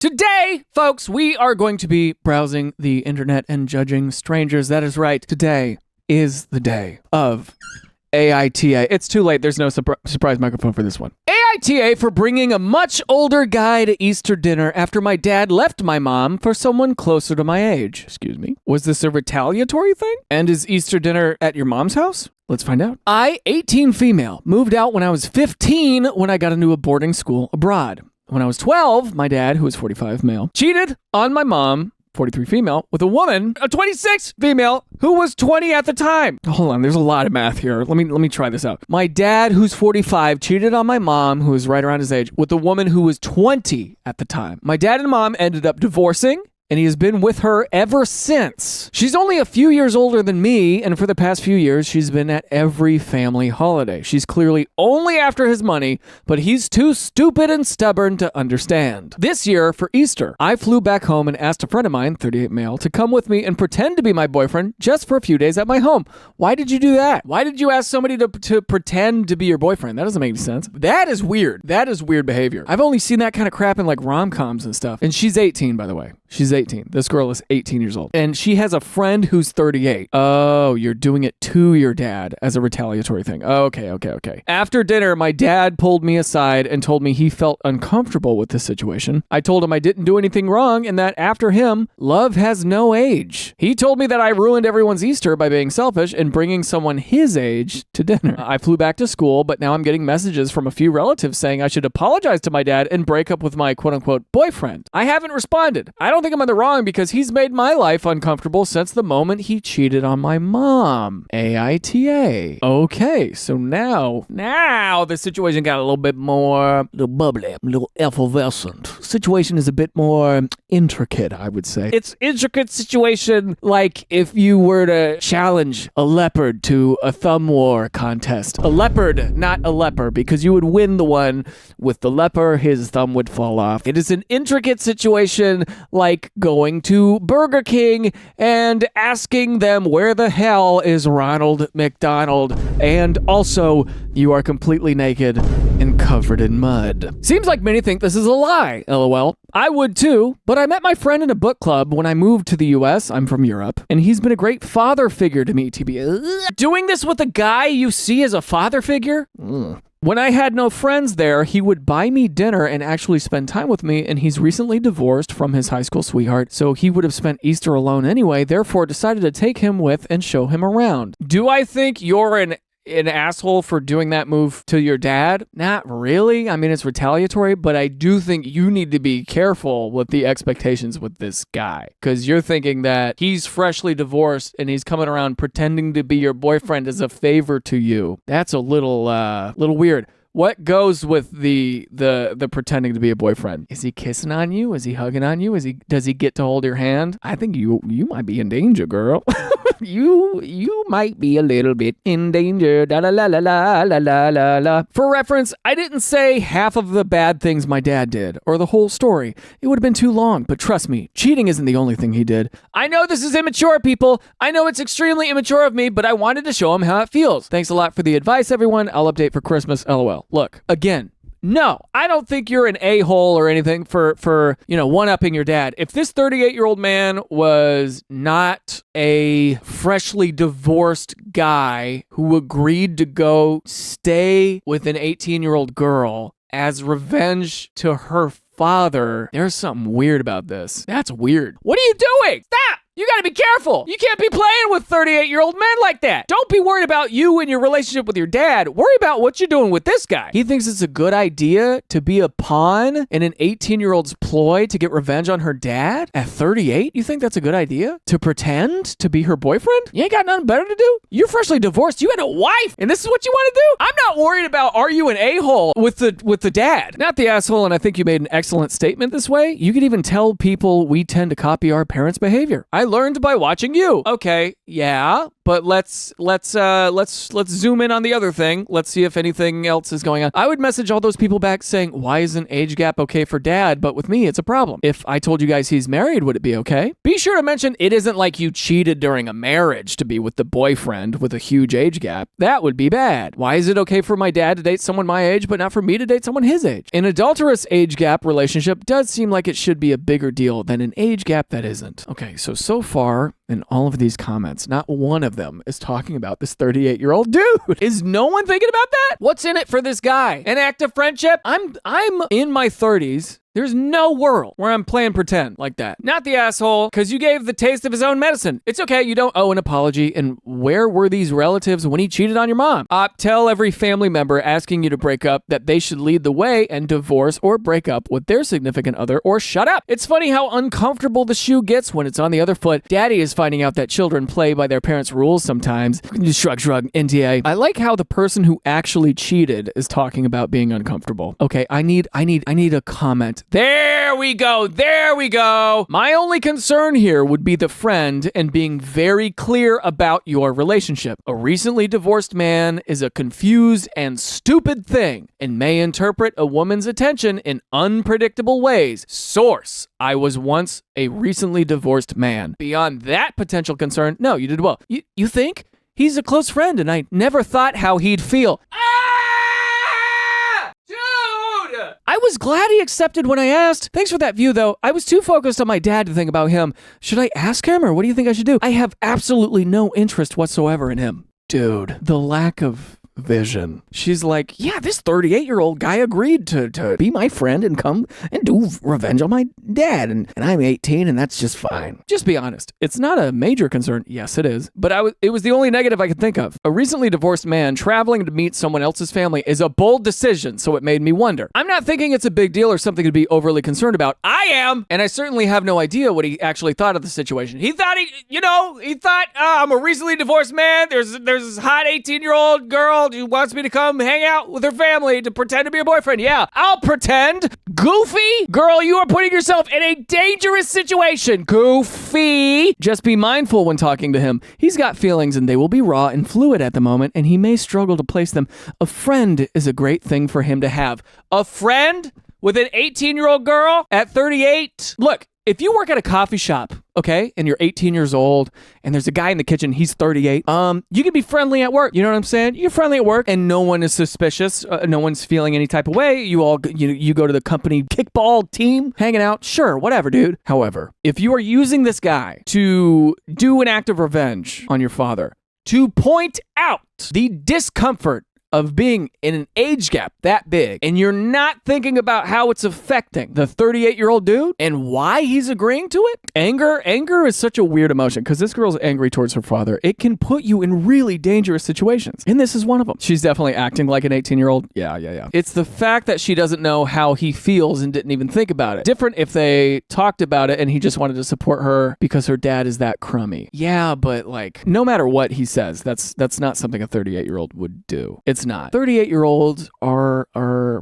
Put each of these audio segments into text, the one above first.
Today, folks, we are going to be browsing the internet and judging strangers. That is right. Today is the day of AITA. It's too late. There's no surprise microphone for this one. AITA for bringing a much older guy to Easter dinner after my dad left my mom for someone closer to my age. Excuse me. Was this a retaliatory thing? And is Easter dinner at your mom's house? Let's find out. I, 18 female, moved out when I was 15 when I got into a boarding school abroad. When I was 12, my dad, who was 45 male, cheated on my mom, 43 female, with a woman, a 26 female, who was 20 at the time. Hold on, there's a lot of math here. Let me try this out. My dad, who's 45, cheated on my mom, who was right around his age, with a woman who was 20 at the time. My dad and mom ended up divorcing, and he has been with her ever since. She's only a few years older than me, and for the past few years, she's been at every family holiday. She's clearly only after his money, but he's too stupid and stubborn to understand. This year, for Easter, I flew back home and asked a friend of mine, 38 male, to come with me and pretend to be my boyfriend just for a few days at my home. Why did you do that? Why did you ask somebody to pretend to be your boyfriend? That doesn't make any sense. That is weird. That is weird behavior. I've only seen that kind of crap in like rom-coms and stuff. And she's 18, by the way. She's 18. This girl is 18 years old. And she has a friend who's 38. Oh, you're doing it to your dad as a retaliatory thing. Okay. After dinner, my dad pulled me aside and told me he felt uncomfortable with this situation. I told him I didn't do anything wrong and that after him, love has no age. He told me that I ruined everyone's Easter by being selfish and bringing someone his age to dinner. I flew back to school, but now I'm getting messages from a few relatives saying I should apologize to my dad and break up with my quote-unquote boyfriend. I haven't responded. I don't think I'm in the wrong because he's made my life uncomfortable since the moment he cheated on my mom. AITA. Okay, so now the situation got a little bit more bubbly, a little effervescent. Situation is a bit more intricate, I would say. It's intricate situation like if you were to challenge a leopard to a thumb war contest. A leopard, not a leper, because you would win the one with the leper, his thumb would fall off. It is an intricate situation like going to Burger King and asking them where the hell is Ronald McDonald, and also you are completely naked and covered in mud. Seems like many think this is a lie, lol. I would too, but I met my friend in a book club when I moved to the US. I'm from Europe, and he's been a great father figure to me, TB. Doing this with a guy you see as a father figure? When I had no friends there, he would buy me dinner and actually spend time with me, and he's recently divorced from his high school sweetheart, so he would have spent Easter alone anyway, therefore decided to take him with and show him around. Do I think you're an asshole for doing that move to your dad? Not really. I mean, it's retaliatory, but I do think you need to be careful with the expectations with this guy, because you're thinking that he's freshly divorced and he's coming around pretending to be your boyfriend as a favor to you. That's a little weird. What goes with the pretending to be a boyfriend? Is he kissing on you? Is he hugging on you? Does he get to hold your hand? I think you might be in danger, girl. you might be a little bit in danger. Da la la la la la la la la. For reference, I didn't say half of the bad things my dad did or the whole story. It would have been too long, but trust me, cheating isn't the only thing he did. I know this is immature, people. I know it's extremely immature of me, but I wanted to show him how it feels. Thanks a lot for the advice, everyone. I'll update for Christmas, LOL. Look, again, no, I don't think you're an a-hole or anything for one-upping your dad. If this 38-year-old man was not a freshly divorced guy who agreed to go stay with an 18-year-old girl as revenge to her father, there's something weird about this. That's weird. What are you doing? Stop! You gotta be careful. You can't be playing with 38-year-old men like that. Don't be worried about you and your relationship with your dad. Worry about what you're doing with this guy. He thinks it's a good idea to be a pawn in an 18-year-old's ploy to get revenge on her dad? At 38, you think that's a good idea? To pretend to be her boyfriend? You ain't got nothing better to do? You're freshly divorced. You had a wife, and this is what you want to do? I'm not worried about are you an a-hole with the dad. Not the asshole, and I think you made an excellent statement this way. You could even tell people we tend to copy our parents' behavior. I learned by watching you. Okay, yeah, but but let's zoom in on the other thing. Let's see if anything else is going on. I would message all those people back saying, why isn't age gap okay for dad, but with me it's a problem? If I told you guys he's married, would it be okay? Be sure to mention it isn't like you cheated during a marriage to be with the boyfriend with a huge age gap. That would be bad. Why is it okay for my dad to date someone my age, but not for me to date someone his age? An adulterous age gap relationship does seem like it should be a bigger deal than an age gap that isn't. Okay, so far in all of these comments, not one of them is talking about this 38-year-old dude. Is no one thinking about that? What's in it for this guy? An act of friendship? I'm in my 30s. There's no world where I'm playing pretend like that. Not the asshole, because you gave the taste of his own medicine. It's okay, you don't owe an apology. And where were these relatives when he cheated on your mom? Tell every family member asking you to break up that they should lead the way and divorce or break up with their significant other or shut up. It's funny how uncomfortable the shoe gets when it's on the other foot. Daddy is finding out that children play by their parents' rules sometimes. Shrug, NTA. I like how the person who actually cheated is talking about being uncomfortable. Okay, I need a comment. There we go. My only concern here would be the friend and being very clear about your relationship. A recently divorced man is a confused and stupid thing and may interpret a woman's attention in unpredictable ways. Source: I was once a recently divorced man. Beyond that potential concern, no, you did well. You think? He's a close friend and I never thought how he'd feel. I was glad he accepted when I asked. Thanks for that view, though. I was too focused on my dad to think about him. Should I ask him, or what do you think I should do? I have absolutely no interest whatsoever in him. Dude, the lack of vision. She's like, yeah, this 38-year-old guy agreed to be my friend and come and do revenge on my dad. And I'm 18 and that's just fine. Just be honest. It's not a major concern. Yes, it is. But it was the only negative I could think of. A recently divorced man traveling to meet someone else's family is a bold decision, so it made me wonder. I'm not thinking it's a big deal or something to be overly concerned about. I am! And I certainly have no idea what he actually thought of the situation. He thought I'm a recently divorced man. There's this hot 18-year-old girl who wants me to come hang out with her family to pretend to be a boyfriend. Yeah, I'll pretend. Goofy? Girl, you are putting yourself in a dangerous situation. Goofy. Just be mindful when talking to him. He's got feelings and they will be raw and fluid at the moment, and he may struggle to place them. A friend is a great thing for him to have. A friend with an 18-year-old girl at 38? Look, if you work at a coffee shop, okay, and you're 18 years old, and there's a guy in the kitchen, he's 38, you can be friendly at work. You know what I'm saying? You're friendly at work, and no one is suspicious. No one's feeling any type of way. You go to the company kickball team, hanging out. Sure, whatever, dude. However, if you are using this guy to do an act of revenge on your father, to point out the discomfort of being in an age gap that big, and you're not thinking about how it's affecting the 38-year-old dude and why he's agreeing to it. Anger is such a weird emotion because this girl's angry towards her father. It can put you in really dangerous situations, and this is one of them. She's definitely acting like an 18-year-old. Yeah. It's the fact that she doesn't know how he feels and didn't even think about it. Different if they talked about it and he just wanted to support her because her dad is that crummy. Yeah, but like, no matter what he says, that's not something a 38-year-old would do. It's not. 38-year-olds are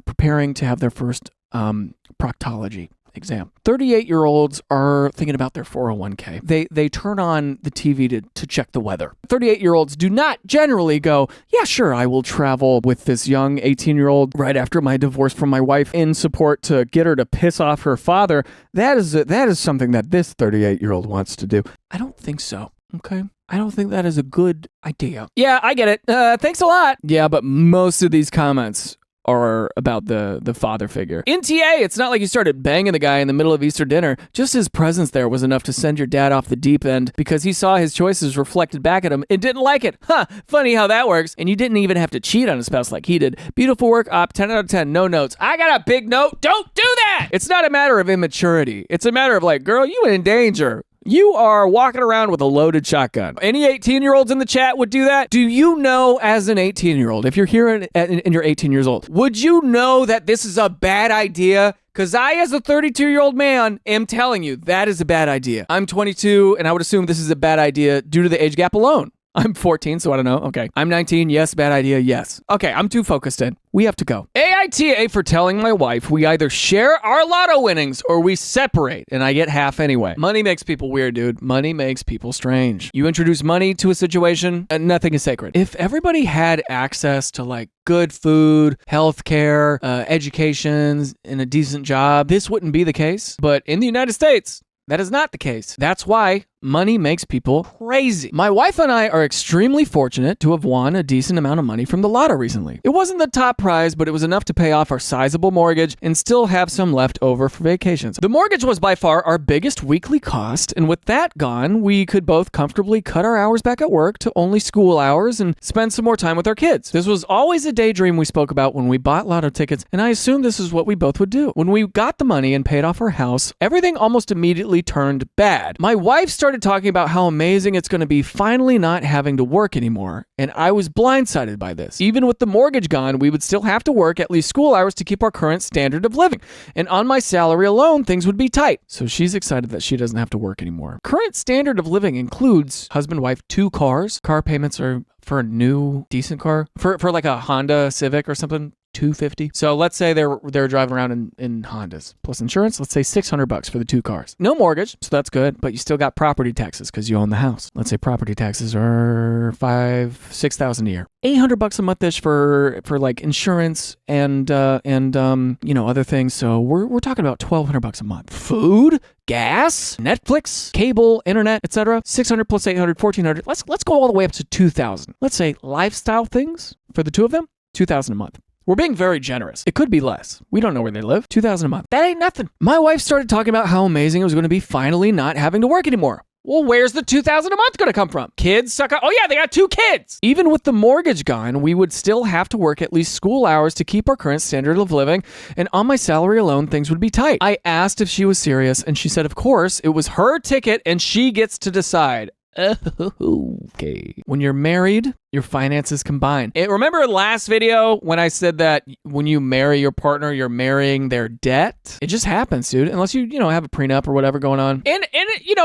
preparing to have their first proctology exam. 38-year-olds are thinking about their 401k. They turn on the TV to check the weather. 38-year-olds do not generally go, yeah, sure, I will travel with this young 18-year-old right after my divorce from my wife in support to get her to piss off her father. That is something that this 38-year-old wants to do. I don't think so. Okay. I don't think that is a good idea. Yeah, I get it. Thanks a lot. Yeah, but most of these comments are about the father figure. NTA, it's not like you started banging the guy in the middle of Easter dinner. Just his presence there was enough to send your dad off the deep end because he saw his choices reflected back at him and didn't like it. Huh, funny how that works. And you didn't even have to cheat on a spouse like he did. Beautiful work, op, 10 out of 10, no notes. I got a big note. Don't do that! It's not a matter of immaturity. It's a matter of like, girl, you in danger. You are walking around with a loaded shotgun. Any 18-year-olds in the chat would do that? Do you know, as an 18-year-old, if you're here and you're 18 years old, would you know that this is a bad idea? Because I, as a 32-year-old man, am telling you that is a bad idea. I'm 22, and I would assume this is a bad idea due to the age gap alone. I'm 14, so I don't know. Okay. I'm 19. Yes. Bad idea. Yes. Okay. I'm too focused in. We have to go. AITA for telling my wife we either share our lotto winnings or we separate, and I get half anyway. Money makes people weird, dude. Money makes people strange. You introduce money to a situation, and nothing is sacred. If everybody had access to like good food, healthcare, education, and a decent job, this wouldn't be the case. But in the United States, that is not the case. That's why money makes people crazy. My wife and I are extremely fortunate to have won a decent amount of money from the lotto recently. It wasn't the top prize, but it was enough to pay off our sizable mortgage and still have some left over for vacations. The mortgage was by far our biggest weekly cost, and with that gone, we could both comfortably cut our hours back at work to only school hours and spend some more time with our kids. This was always a daydream we spoke about when we bought lotto tickets, and I assumed this is what we both would do. When we got the money and paid off our house, everything almost immediately turned bad. My wife started talking about how amazing it's going to be finally not having to work anymore, and I was blindsided by this. Even with the mortgage gone, we would still have to work at least school hours to keep our current standard of living, and on my salary alone, things would be tight. So she's excited that she doesn't have to work anymore. Current standard of living includes husband, wife, 2 cars. Car payments are for a new decent car, for like a Honda Civic or something, $250. So let's say they're driving around in Hondas plus insurance. Let's say $600 for the 2 cars. No mortgage, so that's good. But you still got property taxes because you own the house. Let's say property taxes are $6,000 a year. $800 a month-ish for like insurance and other things. So we're talking about $1,200 a month. Food, gas, Netflix, cable, internet, etc. 600 plus 800, 1,400. Let's go all the way up to 2,000. Let's say lifestyle things for the 2 of them, 2,000 a month. We're being very generous. It could be less. We don't know where they live. 2,000 a month. That ain't nothing. My wife started talking about how amazing it was going to be finally not having to work anymore. Well, where's the 2,000 a month going to come from? Kids suck up. Oh yeah, they got 2 kids. Even with the mortgage gone, we would still have to work at least school hours to keep our current standard of living, and on my salary alone, things would be tight. I asked if she was serious, and she said, of course, it was her ticket, and she gets to decide. Okay. When you're married, your finances combine. Remember last video when I said that when you marry your partner, you're marrying their debt? It just happens, dude. Unless you have a prenup or whatever going on. And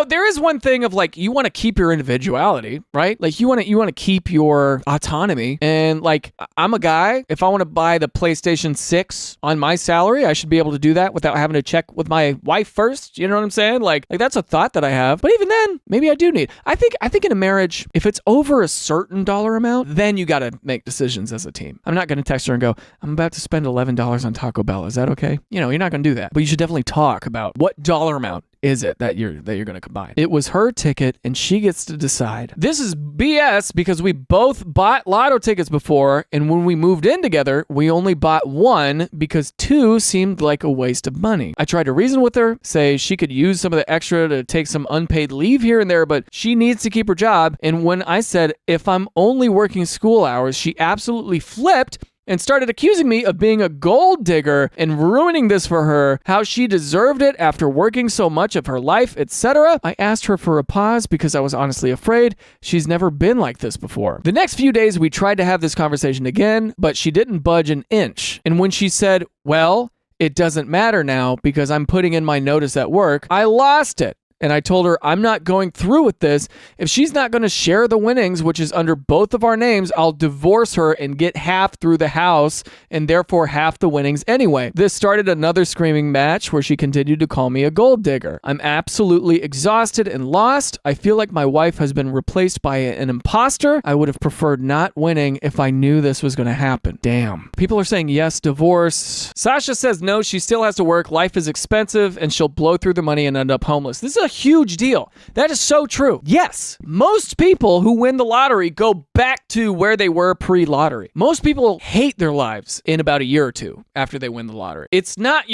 there is one thing of like, you want to keep your individuality, right? Like you want to keep your autonomy. And like, I'm a guy, if I want to buy the PlayStation 6 on my salary, I should be able to do that without having to check with my wife first. You know what I'm saying? Like that's a thought that I have. But even then, maybe I do need. I think in a marriage, if it's over a certain dollar amount, then you got to make decisions as a team. I'm not going to text her and go, I'm about to spend $11 on Taco Bell. Is that okay? You're not going to do that. But you should definitely talk about what dollar amount is it that you're going to combine. It was her ticket and she gets to decide. This is BS because we both bought lotto tickets before, and when we moved in together, we only bought 1 because 2 seemed like a waste of money. I tried to reason with her, say she could use some of the extra to take some unpaid leave here and there, but she needs to keep her job. And when I said, if I'm only working school hours, she absolutely flipped and started accusing me of being a gold digger and ruining this for her, how she deserved it after working so much of her life, etc. I asked her for a pause because I was honestly afraid. She's never been like this before. The next few days, we tried to have this conversation again, but she didn't budge an inch. And when she said, well, it doesn't matter now because I'm putting in my notice at work, I lost it. And I told her, I'm not going through with this. If she's not going to share the winnings, which is under both of our names, I'll divorce her and get half through the house and therefore half the winnings anyway. This started another screaming match where she continued to call me a gold digger. I'm absolutely exhausted and lost. I feel like my wife has been replaced by an imposter. I would have preferred not winning if I knew this was going to happen. Damn. People are saying yes, divorce. Sasha says no, she still has to work. Life is expensive and she'll blow through the money and end up homeless. This is a huge deal. That is so true. Yes, most people who win the lottery go back to where they were pre-lottery. Most people hate their lives in about a year or 2 after they win the lottery. It's not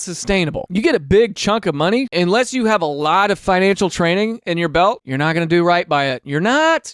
sustainable. You get a big chunk of money, unless you have a lot of financial training in your belt, you're not going to do right by it. You're not,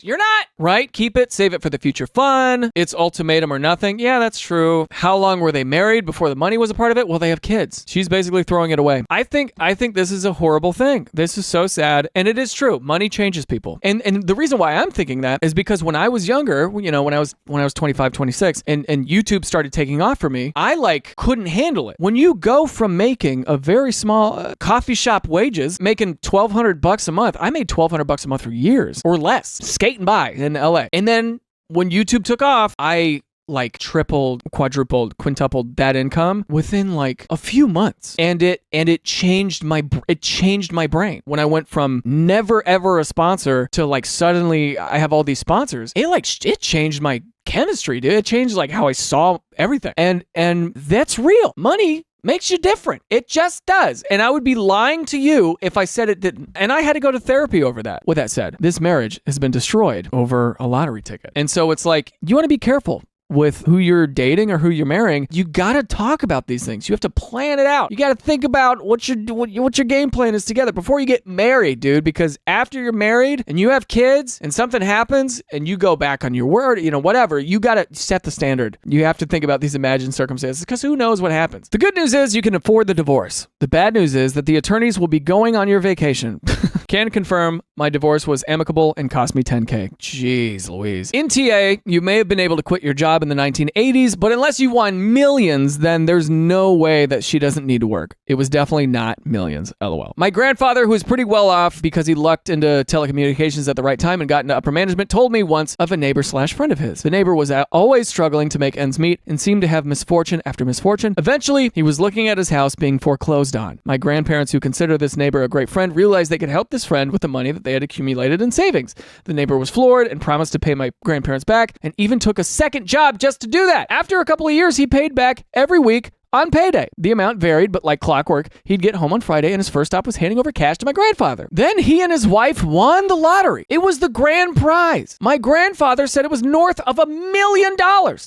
right? Keep it, save it for the future fun. It's ultimatum or nothing. Yeah, that's true. How long were they married before the money was a part of it? Well, they have kids. She's basically throwing it away. I think this is a horrible thing. This is so sad. And it is true. Money changes people. And the reason why I'm thinking that is because when I was younger, you know, when I was 25, 26, and YouTube started taking off for me, I like couldn't handle it. When you go from making a very small coffee shop wages, making $1,200 a month, I made $1,200 a month for years or less, skating by in LA. And then when YouTube took off, I like tripled, quadrupled, quintupled that income within like a few months. And it changed my brain. When I went from never ever a sponsor to like suddenly I have all these sponsors, it changed my chemistry, dude. It changed like how I saw everything. And that's real. Money makes you different. It just does. And I would be lying to you if I said it didn't. And I had to go to therapy over that. With that said, this marriage has been destroyed over a lottery ticket. And so it's like, you want to be careful with who you're dating or who you're marrying. You got to talk about these things. You have to plan it out. You got to think about what your game plan is together before you get married, dude, because after you're married and you have kids and something happens and you go back on your word, you know, whatever, you got to set the standard. You have to think about these imagined circumstances because who knows what happens. The good news is you can afford the divorce. The bad news is that the attorneys will be going on your vacation. Can confirm my divorce was amicable and cost me $10K. Jeez Louise. In TA, you may have been able to quit your job in the 1980s, but unless you won millions, then there's no way that she doesn't need to work. It was definitely not millions, LOL. My grandfather, who was pretty well off because he lucked into telecommunications at the right time and got into upper management, told me once of a neighbor/friend of his. The neighbor was always struggling to make ends meet and seemed to have misfortune after misfortune. Eventually, he was looking at his house being foreclosed on. My grandparents, who consider this neighbor a great friend, realized they could help this friend with the money that they had accumulated in savings. The neighbor was floored and promised to pay my grandparents back and even took a second job just to do that. After a couple of years, he paid back every week on payday. The amount varied, but like clockwork, he'd get home on Friday and his first stop was handing over cash to my grandfather. Then he and his wife won the lottery. It was the grand prize. My grandfather said it was north of $1 million.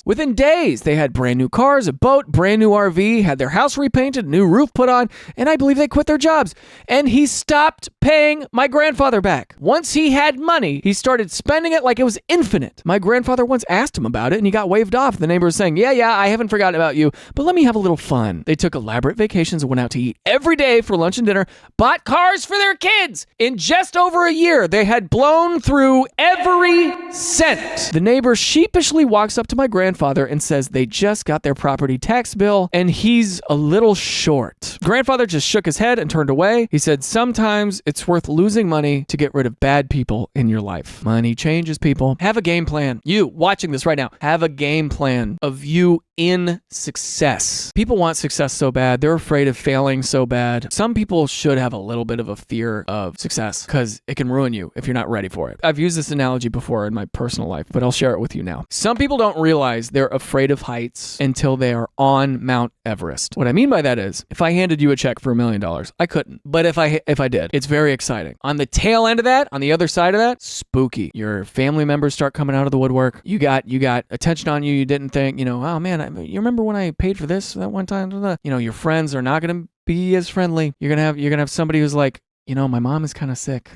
Within days, they had brand new cars, a boat, brand new RV, had their house repainted, a new roof put on, and I believe they quit their jobs. And he stopped paying my grandfather back. Once he had money, he started spending it like it was infinite. My grandfather once asked him about it and he got waved off. The neighbor was saying, yeah, I haven't forgotten about you, but let me have a little fun. They took elaborate vacations and went out to eat every day for lunch and dinner, bought cars for their kids. In just over a year, they had blown through every cent. The neighbor sheepishly walks up to my grandfather and says they just got their property tax bill and he's a little short. Grandfather just shook his head and turned away. He said, sometimes it's worth losing money to get rid of bad people in your life. Money changes people. Have a game plan. You watching this right now, have a game plan of you in success. People want success so bad. They're afraid of failing so bad. Some people should have a little bit of a fear of success because it can ruin you if you're not ready for it. I've used this analogy before in my personal life, but I'll share it with you now. Some people don't realize they're afraid of heights until they are on Mount Everest. What I mean by that is, if I handed you a check for $1 million, I couldn't. But if I did, it's very exciting. On the tail end of that, on the other side of that, spooky. Your family members start coming out of the woodwork. You got attention on you. You didn't think, oh man, you remember when I paid for this that one time? Your friends are not going to be as friendly. You're going to have somebody who's like, my mom is kind of sick.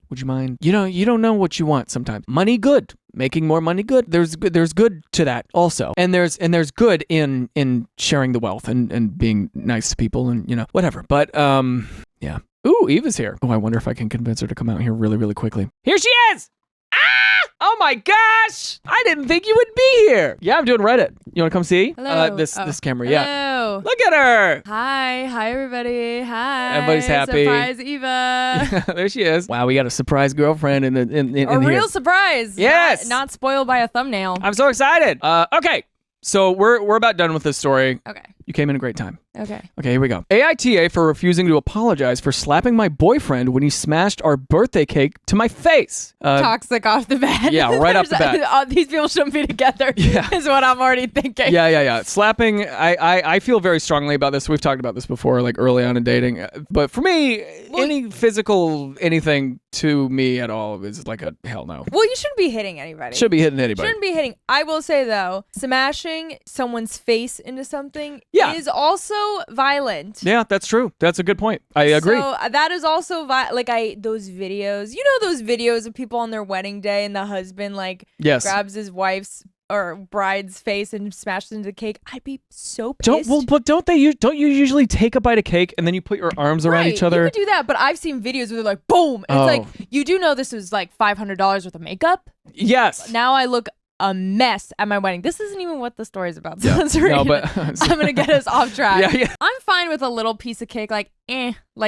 Would you mind? You don't know what you want sometimes. Money good. Making more money good. There's good to that also. And there's good in sharing the wealth and being nice to people and whatever. But yeah. Ooh, Eva's here. Oh, I wonder if I can convince her to come out here really, really quickly. Here she is! Oh my gosh! I didn't think you would be here. Yeah, I'm doing Reddit. You want to come see? Hello. This camera, yeah. Hello. Look at her. Hi everybody. Hi. Everybody's happy. Surprise, Eva. Yeah, there she is. Wow, we got a surprise girlfriend in A real here. surprise. Yes. Not spoiled by a thumbnail. I'm so excited. Okay, so we're about done with this story. Okay. You came in a great time. Okay, here we go. AITA for refusing to apologize for slapping my boyfriend when he smashed our birthday cake to my face. Toxic off the bat. Yeah, right off the bat. These people shouldn't be together. Yeah. Is what I'm already thinking. Yeah. Slapping, I feel very strongly about this. We've talked about this before, like early on in dating. But for me, any physical anything to me at all is like a hell no. Well, you shouldn't be hitting anybody. Shouldn't be hitting anybody. Shouldn't be hitting. I will say though, smashing someone's face into something is also violent. Yeah, that's true. That's a good point. I agree. So that is also those videos. Those videos of people on their wedding day and the husband grabs his wife's or bride's face and smashed into the cake, I'd be so pissed. Don't you usually take a bite of cake and then you put your arms around each other? You could do that, but I've seen videos where they're like, boom. And it's like, you do know this was like $500 worth of makeup? Yes. Now I look a mess at my wedding. This isn't even what the story's about. So no, but I'm gonna get us off track. Yeah. I'm fine with a little piece of cake, like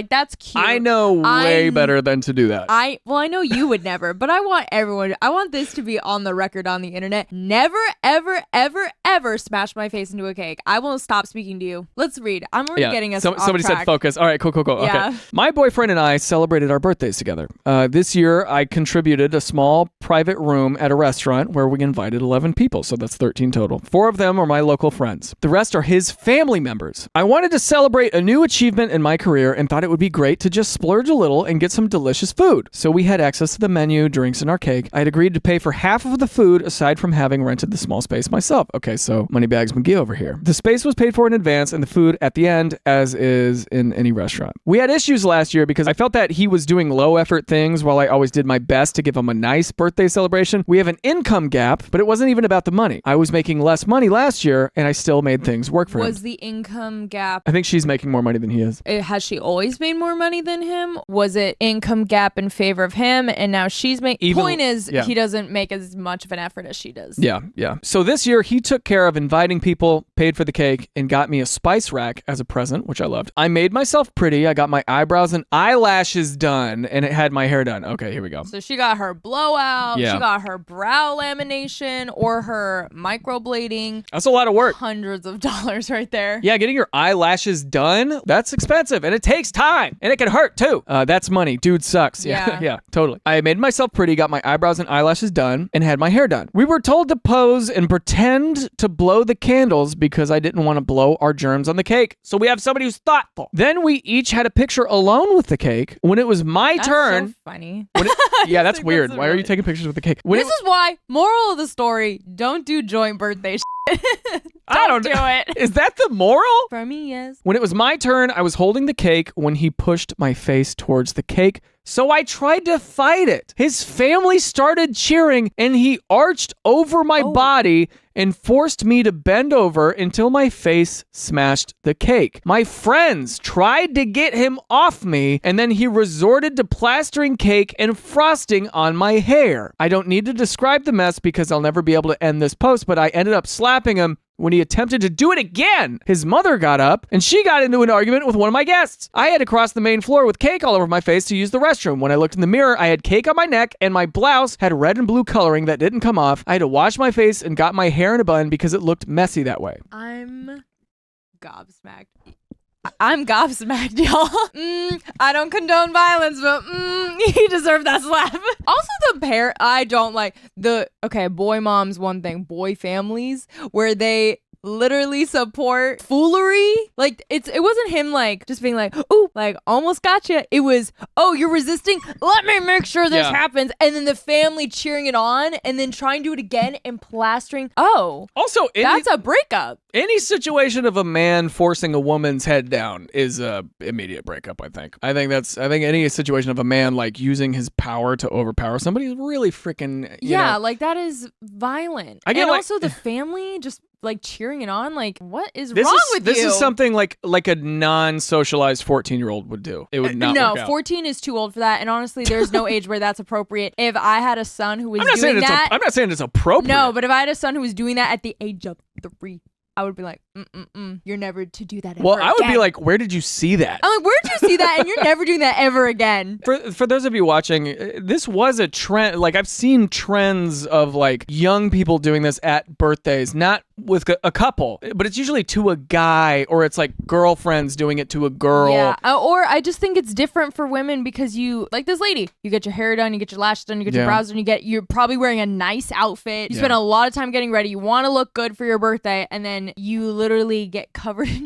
that's cute. I know way better than to do that. I know you would never, but I want this to be on the record on the internet. Never, ever, ever, ever smash my face into a cake. I won't stop speaking to you. Let's read. I'm already getting us off somebody track. said focus. All right, cool. Yeah. Okay. My boyfriend and I celebrated our birthdays together. This year, I contributed a small private room at a restaurant where we invited 11 people, so that's 13 total. 4 of them are my local friends. The rest are his family members. I wanted to celebrate a new achievement in my career and thought it would be great to just splurge a little and get some delicious food. So we had access to the menu, drinks, and our cake. I had agreed to pay for half of the food aside from having rented the small space myself. Okay, so Moneybags McGee over here. The space was paid for in advance and the food at the end, as is in any restaurant. We had issues last year because I felt that he was doing low effort things while I always did my best to give him a nice birthday celebration. We have an income gap, but it wasn't even about the money. I was making less money last year and I still made things work for him. Was the income gap? I think she's making more money than he is. Has she always made more money than him? Was it income gap in favor of him and now she's making... Point is, he doesn't make as much of an effort as she does. Yeah. So this year he took care of inviting people, paid for the cake, and got me a spice rack as a present, which I loved. I made myself pretty. I got my eyebrows and eyelashes done and it had my hair done. Okay, here we go. So she got her blowout. Yeah. She got her brow lamination or her microblading. That's a lot of work. Hundreds of dollars right there. Yeah, getting your eyelashes done, that's expensive and it takes time and it can hurt too. That's money. Dude sucks. Yeah, totally. I made myself pretty, got my eyebrows and eyelashes done, and had my hair done. We were told to pose and pretend to blow the candles because I didn't want to blow our germs on the cake. So we have somebody who's thoughtful. Then we each had a picture alone with the cake. When it was my turn. So funny. That's weird. Why are you taking pictures with the cake? This is why, moral of the story, don't do joint birthday Don't do it. Is that the moral? For me, yes. When it was my turn, I was holding the cake when he pushed my face towards the cake. So I tried to fight it. His family started cheering and he arched over my body and forced me to bend over until my face smashed the cake. My friends tried to get him off me and then he resorted to plastering cake and frosting on my hair. I don't need to describe the mess because I'll never be able to end this post, but I ended up slapping him when he attempted to do it again. His mother got up and she got into an argument with one of my guests. I had to cross the main floor with cake all over my face to use the restroom. When I looked in the mirror, I had cake on my neck and my blouse had red and blue coloring that didn't come off. I had to wash my face and got my hair in a bun because it looked messy that way. I'm gobsmacked. Y'all. I don't condone violence, but he deserved that slap. Also, I don't like boy moms, one thing, boy families, where they literally support foolery. Like it wasn't him like just being like, ooh, like almost gotcha. It was, oh, you're resisting, let me make sure this happens, and then the family cheering it on and then trying to do it again and plastering. Also, that's a breakup. Any situation of a man forcing a woman's head down is a immediate breakup. I think any situation of a man like using his power to overpower somebody is really freaking like that is violent. And also the family just like cheering it on, like what is wrong with you? This is something like a non-socialized 14-year-old would do. It would not work out. 14 is too old for that, and honestly there's no age where that's appropriate. If I had a son who was doing that, I'm not saying it's appropriate. No, but if I had a son who was doing that at the age of 3, I would be like, you're never to do that ever again. I would be like, where did you see that? I'm like, where did you see that? And you're never doing that ever again. For those of you watching, this was a trend. Like, I've seen trends of like young people doing this at birthdays, not with a couple, but it's usually to a guy, or it's like girlfriends doing it to a girl. Yeah, or I just think it's different for women because you, like this lady, you get your hair done, you get your lashes done, you get your brows done, you're probably wearing a nice outfit. You spend a lot of time getting ready. You want to look good for your birthday, and then you literally get covered in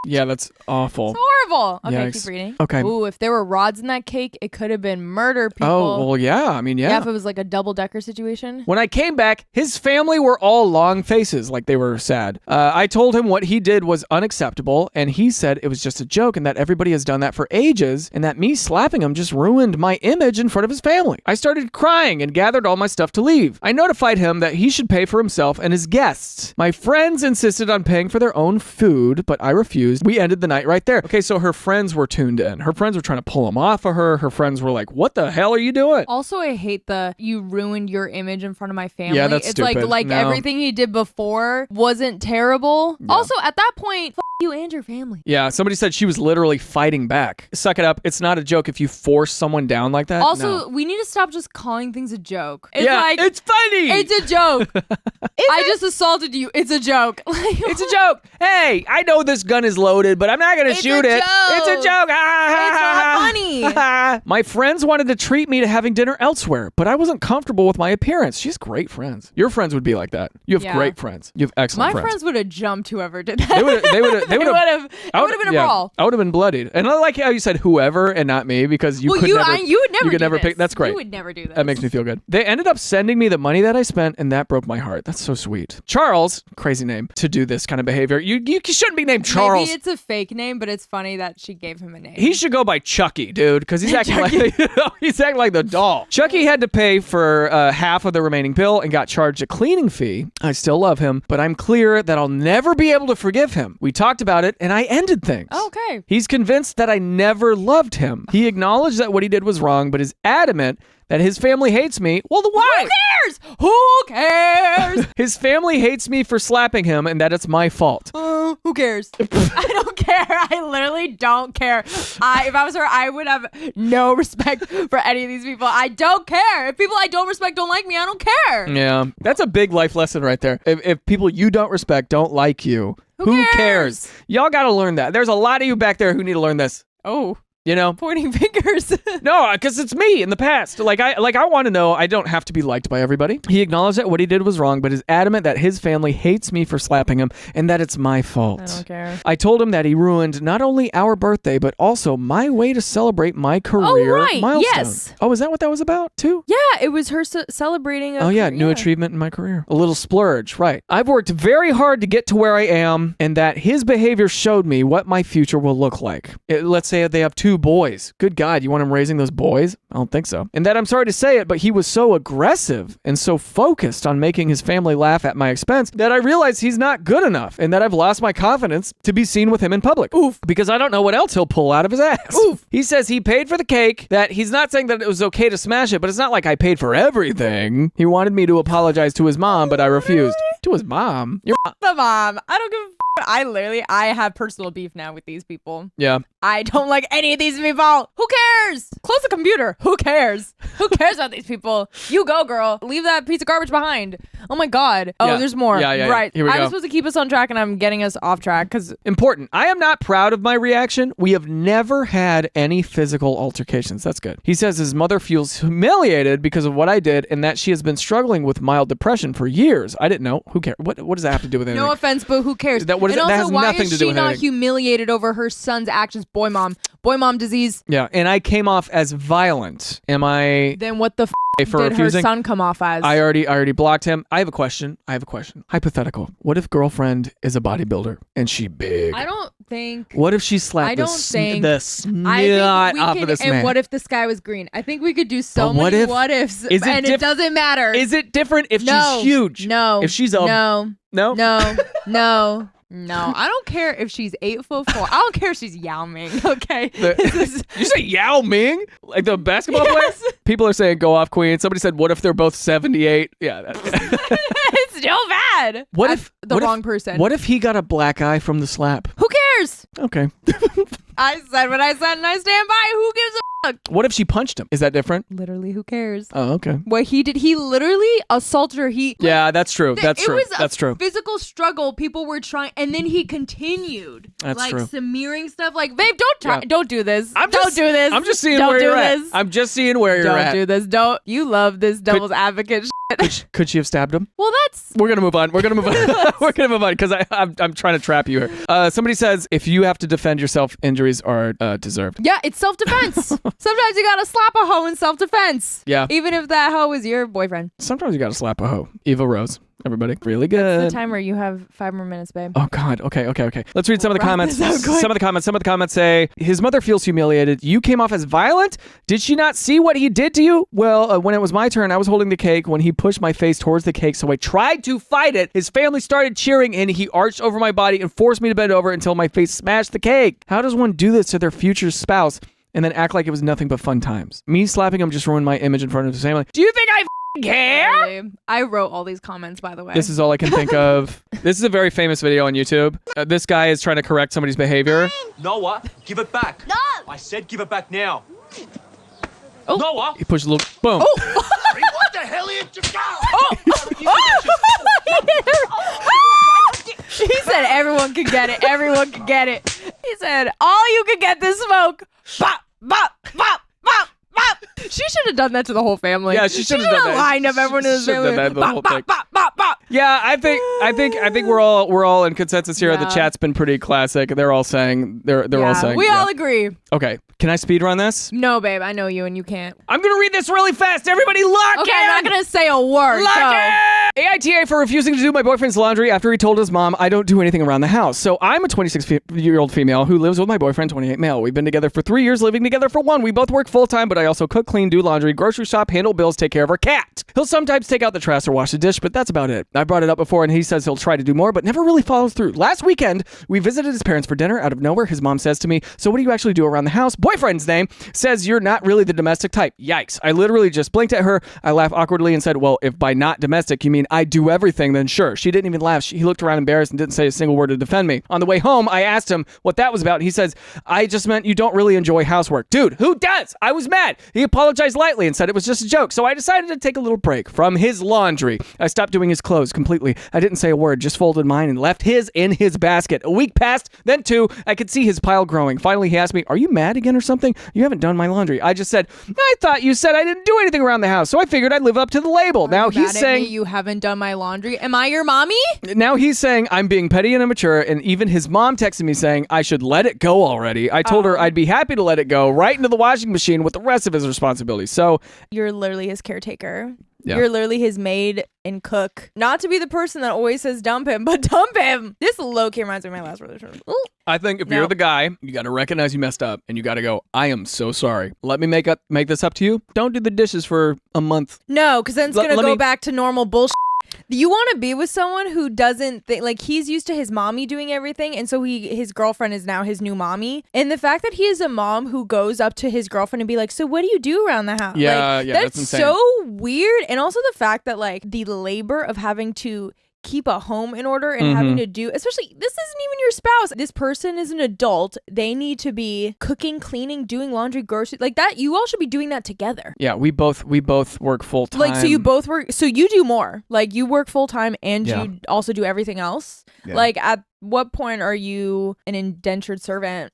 Yeah, that's awful. It's horrible. Okay, Yikes. keep reading. Okay. Ooh, if there were rods in that cake, it could have been murder, people. Oh, well, yeah. I mean, Yeah, if it was like a double-decker situation. When I came back, his family were all long faces, like they were sad. I told him what he did was unacceptable, and he said it was just a joke and that everybody has done that for ages, and that me slapping him just ruined my image in front of his family. I started crying and gathered all my stuff to leave. I notified him that he should pay for himself and his guests. My friends insisted on paying for their own food, but I refused. We ended the night right there. Okay, so her friends were tuned in. Her friends were trying to pull him off of her. Her friends were like, what the hell are you doing? Also, I hate you ruined your image in front of my family. Yeah, that's it's stupid. like No. everything he did before wasn't terrible. Yeah. Also, at that point, you and your family. Yeah, somebody said she was literally fighting back. Suck it up. It's not a joke if you force someone down like that. Also, No. we need to stop just calling things a joke. It's yeah, like, it's funny. it's a joke. I just assaulted you. It's a joke. It's a joke. Hey, I know this gun is loaded, but I'm not going to shoot it. Joke. It's a joke. It's not funny. My friends wanted to treat me to having dinner elsewhere, but I wasn't comfortable with my appearance. She has great friends. Your friends would be like that. You have Yeah. great friends. You have excellent My friends. friends would have jumped whoever did that. They would have. It would have been a brawl. I would have been bloodied. And I like how you said whoever and not me because you could never. You would never. You could do never this. pick. That's great. You would never do this. That makes me feel good. They ended up sending me the money that I spent, and that broke my heart. That's so sweet. Charles, crazy name to do this kind of behavior. You shouldn't be named Charles. Maybe it's a fake name, but it's funny that she gave him a name. He should go by Chucky, dude, because he's acting like he's acting like the doll. Chucky had to pay for half of the remaining bill and got charged a cleaning fee. I still love him, but I'm clear that I'll never be able to forgive him. We talked about it, and I ended things. Oh, okay. He's convinced that I never loved him. He acknowledged that what he did was wrong, but is adamant that his family hates me. Well, the why? Who cares? His family hates me for slapping him and that it's my fault. Who cares? I don't care. I literally don't care. If I was her, I would have no respect for any of these people. I don't care. If people I don't respect don't like me, I don't care. Yeah, that's a big life lesson right there. If people you don't respect don't like you, who cares? Y'all got to learn that. There's a lot of you back there who need to learn this. Oh. You know, pointing fingers. No, because it's me in the past. I want to know I don't have to be liked by everybody. He acknowledged that what he did was wrong, but is adamant that his family hates me for slapping him and that it's my fault. I don't care. I told him that he ruined not only our birthday, but also my way to celebrate my career milestone. Yes. Oh, is that what that was about too? Yeah, it was her celebrating. New achievement in my career. A little splurge, right. I've worked very hard to get to where I am, and that his behavior showed me what my future will look like. Let's say they have 2 boys. Good God, you want him raising those boys? I don't think so. And that I'm sorry to say it, but he was so aggressive and so focused on making his family laugh at my expense that I realized he's not good enough and that I've lost my confidence to be seen with him in public. Oof. Because I don't know what else he'll pull out of his ass. Oof. He says he paid for the cake, that he's not saying that it was okay to smash it, but it's not like I paid for everything. He wanted me to apologize to his mom, but I refused. To his mom? The mom. I don't give a I have personal beef now with these people. Yeah. I don't like any of these people. Who cares? Close the computer. Who cares? Who cares about these people? You go, girl. Leave that piece of garbage behind. Oh my God. Oh, there's more. Yeah. Right. Here we go. I was supposed to keep us on track and I'm getting us off track because... Important. I am not proud of my reaction. We have never had any physical altercations. That's good. He says his mother feels humiliated because of what I did and that she has been struggling with mild depression for years. I didn't know. Who cares? What does that have to do with anything? No offense, but who cares? That has nothing to do with anything. Why is she not humiliated over her son's actions? Boy mom disease. Yeah, and I came off as violent. Am I? Then what the for did refusing? Her son come off as? I already blocked him. I have a question. Hypothetical. What if girlfriend is a bodybuilder and she big? I don't think. What if she slapped the snot off of this man? And what if the sky was green? I think we could do so many what ifs, and it doesn't matter. Is it different if she's huge? No. If she's a No. No, I don't care if she's 8'4". I don't care if she's Yao Ming. Okay. You say Yao Ming? Like the basketball player? People are saying go off queen. Somebody said what if they're both 78? Yeah. It's still bad. What if the wrong person? What if he got a black eye from the slap? Who cares? Okay. I said what I said and I stand by. Who gives a What if she punched him? Is that different? Literally, who cares? Oh, okay. What he did, he literally assaulted her. Yeah, that's true. That's true. It was That's true. physical struggle. People were trying, and then he continued. That's like, true. Smearing stuff. Like, babe, don't try. Yeah. Don't do this. Don't do this. I'm just seeing Don't where do you're this. at. I'm just seeing where you're Don't at. do this. Don't. You love this devil's advocate shit. Could she have stabbed him? Well, that's... We're gonna move on. We're gonna move on. We're gonna move on because I'm trying to trap you here. Somebody says if you have to defend yourself, injuries are deserved. Yeah, it's self-defense. Sometimes you gotta slap a hoe in self-defense. Yeah. Even if that hoe is your boyfriend. Sometimes you gotta slap a hoe. Eva Rose. Everybody, really good. It's the timer. You have 5 more minutes, babe. Oh God. Okay. Let's read some of the Wrap comments. this up quick. Some of the comments say his mother feels humiliated. You came off as violent. Did she not see what he did to you? Well, when it was my turn, I was holding the cake when he pushed my face towards the cake, so I tried to fight it. His family started cheering, and he arched over my body and forced me to bend over until my face smashed the cake. How does one do this to their future spouse and then act like it was nothing but fun times? Me slapping him just ruined my image in front of his family. Do you think I care? Really? I wrote all these comments, by the way. This is all I can think of. This is a very famous video on YouTube. This guy is trying to correct somebody's behavior. Noah, give it back. No! I said give it back now. Oh. Noah! He pushed a little, boom. Oh. What the hell are you He said everyone could get it. Everyone could get it. He said all you could get this smoke. Bop, bop, bop, bop, bop. She should have done that to the whole family. Yeah, she should have done that. Lined up everyone in his She should have family. done that to the whole thing. Bop, bop, bop. Yeah, I think we're all in consensus here. Yeah. The chat's been pretty classic. They're all saying they're all saying we yeah. all agree. Okay, can I speed run this? No, babe, I know you and you can't. I'm gonna read this really fast. Everybody, lock Okay, in. I'm not gonna say a word. Lock Go. in. AITA for refusing to do my boyfriend's laundry after he told his mom I don't do anything around the house. So I'm a 26-year-old female who lives with my boyfriend, 28 male. We've been together for 3 years, living together for 1. We both work full time, but I also cook, clean, do laundry, grocery shop, handle bills, take care of our cat. He'll sometimes take out the trash or wash the dish, but that's about it. I brought it up before and he says he'll try to do more, but never really follows through. Last weekend, we visited his parents for dinner. Out of nowhere, his mom says to me, so what do you actually do around the house? Boyfriend's name says you're not really the domestic type. Yikes. I literally just blinked at her. I laughed awkwardly and said, well, if by not domestic you mean I do everything, then sure. She didn't even laugh. He looked around embarrassed and didn't say a single word to defend me. On the way home, I asked him what that was about. He says, I just meant you don't really enjoy housework. Dude, who does? I was mad. He apologized lightly and said it was just a joke. So I decided to take a little break from his laundry. I stopped doing his clothes completely. I didn't say a word, just folded mine and left his in his basket. A week passed, then 2. I could see his pile growing. Finally, he asked me, are you mad again or something? You haven't done my laundry. I just said, I thought you said I didn't do anything around the house, so I figured I'd live up to the label. Now he's saying you haven't done my laundry. Am I your mommy? Now he's saying I'm being petty and immature, and even his mom texted me saying I should let it go already. I told her I'd be happy to let it go right into the washing machine with the rest of his responsibilities. So You're literally his caretaker. Yeah. You're literally his maid and cook. Not to be the person that always says dump him, but dump him. This low-key reminds me of my last relationship. Ooh. I think if No. you're the guy, you got to recognize you messed up, and you got to go, I am so sorry. Let me make this up to you. Don't do the dishes for a month. No, because then it's Let going to go me- back to normal bullshit. You want to be with someone who doesn't think, like, he's used to his mommy doing everything, and so his girlfriend is now his new mommy. And the fact that he is a mom who goes up to his girlfriend and be like, so what do you do around the house? Yeah, like, yeah, that's insane. so weird. And also the fact that, like, the labor of having to keep a home in order and having to do, especially, this isn't even your spouse. This person is an adult. They need to be cooking, cleaning, doing laundry, groceries, like that. You all should be doing that together. Yeah, we both work full time. Like, so you both work, so you do more. Like, you work full time and Yeah. you also do everything else. Yeah. Like, at what point are you an indentured servant?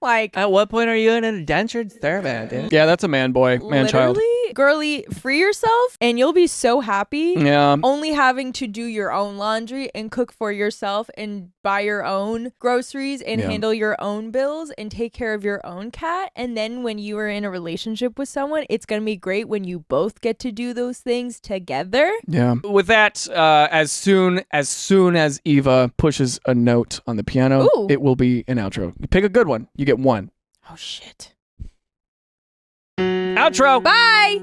Like, At what point are you an indentured servant? Yeah, that's a man boy, man child. literally, girly, free yourself and you'll be so happy. Yeah. Only having to do your own laundry and cook for yourself and buy your own groceries and Yeah. handle your own bills and take care of your own cat. And then when you are in a relationship with someone, it's going to be great when you both get to do those things together. Yeah. With that, as soon as Eva pushes a note on the piano, Ooh. it will be an outro. You pick a good one. You get one. Oh, shit. Outro. Bye.